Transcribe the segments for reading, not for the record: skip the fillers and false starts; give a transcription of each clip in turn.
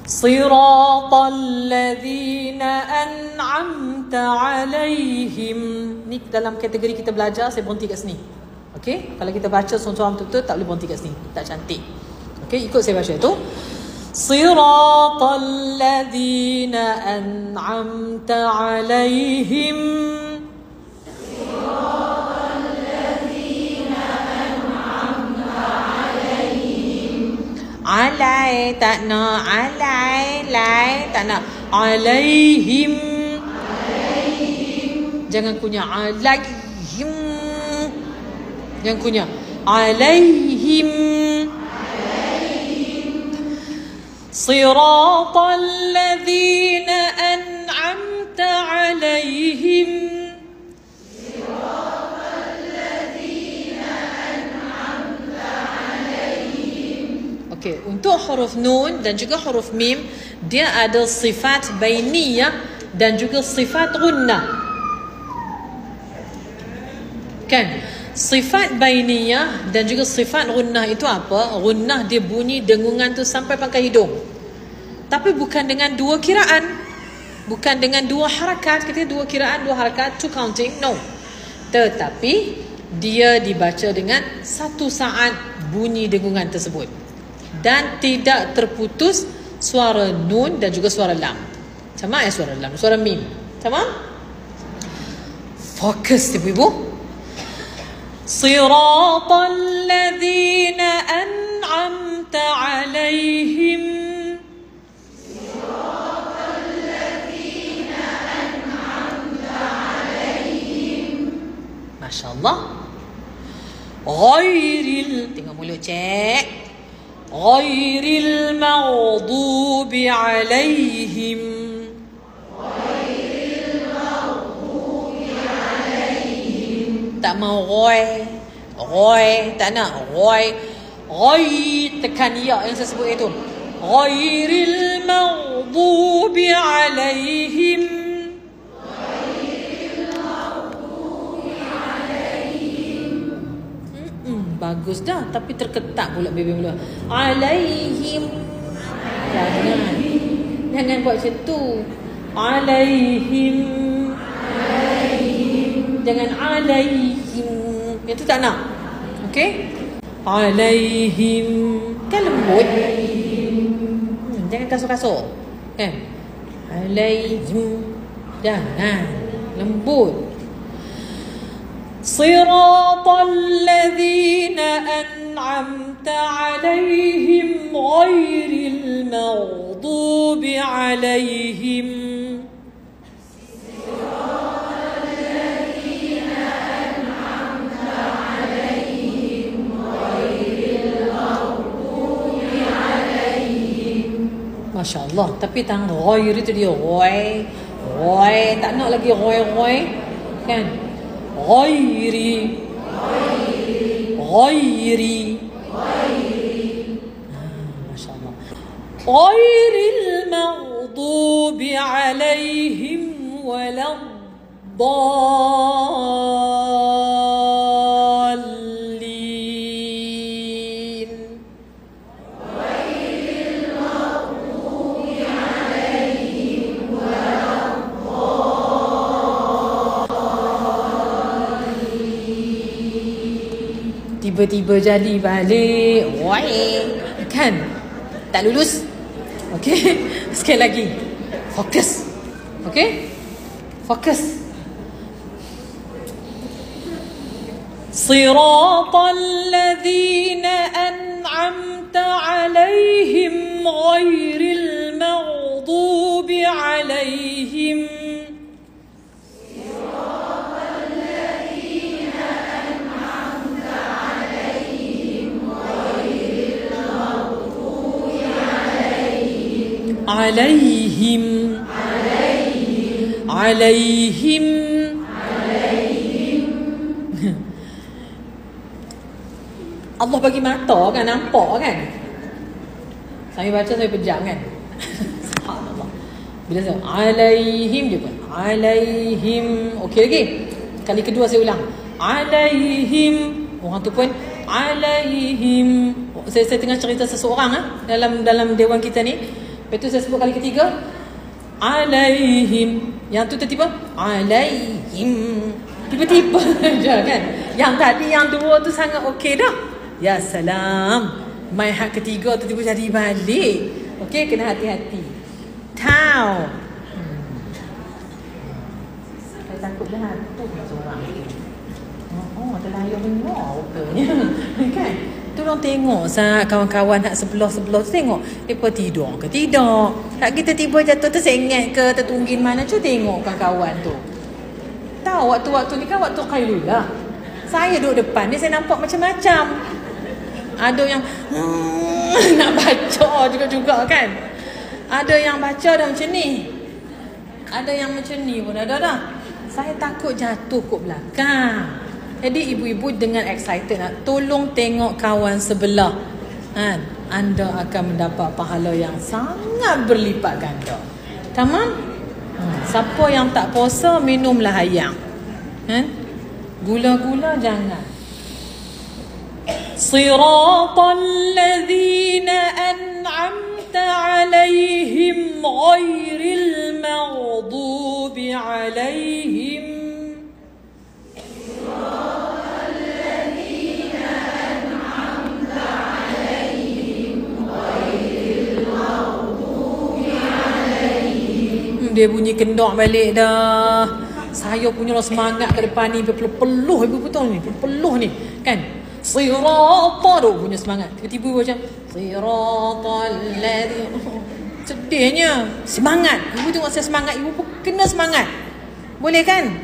Siratal ladzina an'amta alaihim. Ni dalam kategori kita belajar, saya berhenti kat sini. Okey, kalau kita baca seorang betul-betul tak boleh berhenti kat sini, tak cantik. Okey, ikut saya baca tu. Siratal ladzina an'amta alaihim. Alai tak nak, alai, lai tak nak, alaihim. Jangan kunyah, alaihim. Jangan kunyah, alaihim. Siratal ladzina an'amta alaihim. Okay, untuk huruf nun dan juga huruf mim, dia ada sifat bainiyah dan juga sifat gunnah. Kan? Sifat bainiyah dan juga sifat gunnah itu apa? Gunnah dia bunyi dengungan tu sampai pangkal hidung. Tapi bukan dengan dua kiraan. Bukan dengan dua harakat. Kita dua kiraan, dua harakat, two counting. No. Tetapi dia dibaca dengan satu saat bunyi dengungan tersebut. Dan tidak terputus suara nun dan juga suara lam. Sama suara lam, suara mim. Sama? Fokus ibu-ibu. Siratal ladzina an'amta alaihim. Siratal ladzina an'amta alaihim. Masya-Allah. Ghairil, tengok mulut cek. Ghairil maghdubi alaihim. Ghairil maghdubi alaihim. Tak mau ghoi. Ghoi, tak nak ghoi. Ghoi, tekan ya yang saya sebut itu. Ghairil maghdubi alaihim. Bagus dah, tapi terketak pula bibir mula. Alaihim. Jangan buat macam tu. Alaihim. Jangan alaihim. Yang tu tak nak. Okey? Alaihim. Kan lembut. Jangan kasut-kasut. Kan? Alaihim. Jangan. Lembut. صراط الذين أنعمت عليهم غير المغضوب عليهم. صراط الذين أنعمت عليهم غير المغضوب عليهم. ما شاء الله. Tapi tang ghair itu dia ghair. Ghair tak nak lagi ghair kan? Ghairi. Ghairi. MasyaAllah. Ghairil maghdubi alaihim waladdallin. Ghairil maghdubi alaihim waladdallin. Tiba-tiba jadi balik. Wai. Kan? Tak lulus. Okey. Sekali lagi. Fokus. Okey? Fokus. Siratal ladzina an'amta alaihim ghairil maghdubi alaihim. Alaihim. Alaihim. Allah bagi mata kan, nampak kan? Saya baca saya pejam kan? Subhanallah. Bila saya alaihim dia pun alaihim. Okey lagi. Kali kedua saya ulang. Alaihim. Orang tu pun alaihim. Saya tengah cerita seseorang dalam dewan kita ni. Lepas tu saya sebut kali ketiga, alaihim. Yang tu tiba-tiba alaihim. Tiba-tiba je kan. Yang tadi yang dua tu sangat okey dah. Ya salam. Mai hak ketiga tu tiba jadi balik. Okey, kena hati-hati. Tau. Saya takut dah hantu seorang tu. Oh, terlayar benar rupanya. Kan? Tu orang tengok kawan-kawan hak sebelah-sebelah tu tengok depa tidur ke tidak. Hak kita tiba jatuh tersengit ke tertunggin mana, cuba tengok kawan-kawan tu. Tahu waktu-waktu ni kan waktu Qailulah. Saya duduk depan ni saya nampak macam-macam. Ada yang nak baca juga kan. Ada yang baca dah macam ni. Ada yang macam ni pun ada dah. Saya takut jatuh kat belakang. Jadi ibu-ibu dengan excited nak tolong tengok kawan sebelah. Anda akan mendapat pahala yang sangat berlipat ganda. Tamam? Siapa yang tak puasa, minumlah ayam. Gula-gula jangan. Siratal ladzina an'amta 'alaihim ghairil maghdubi 'alaihim. Dia bunyi kendok balik dah. Saya punya semangat ke depan ni peluh ibu betul ni, peluh ni kan. Sirata tu punya semangat. Tiba-tiba macam siratal ladzi. Sedihnya semangat. Ibu tengok saya semangat, ibu pun kena semangat. Boleh kan?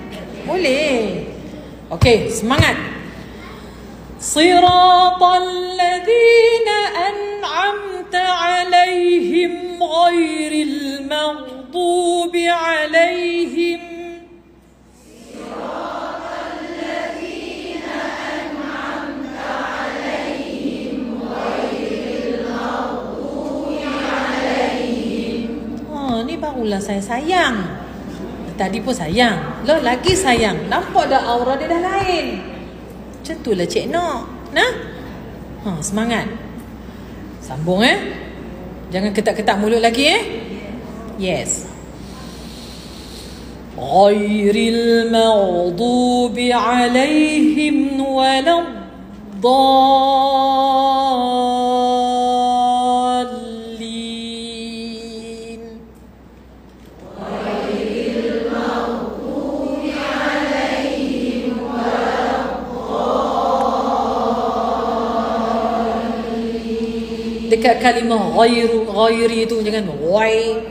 Boleh. Okey, semangat. Siratal ladzina an'amta 'alaihim ghairil maghdubi 'alaihim. Siratal ladzina an'amta 'alaihim ghairil maghdubi 'alaihim. Ni barulah saya sayang. Tadi pun sayang. Lagi sayang. Nampak dah aura dia dah lain. Macam itulah Cik Nok. Nah? Semangat. Sambung Jangan ketak-ketak mulut lagi Yes. Ghairil maghdubi 'alaihim waladdallin. Ghairil maghdubi 'alaihim waladdallin. Dekat kalimah ghairi tu jangan wai.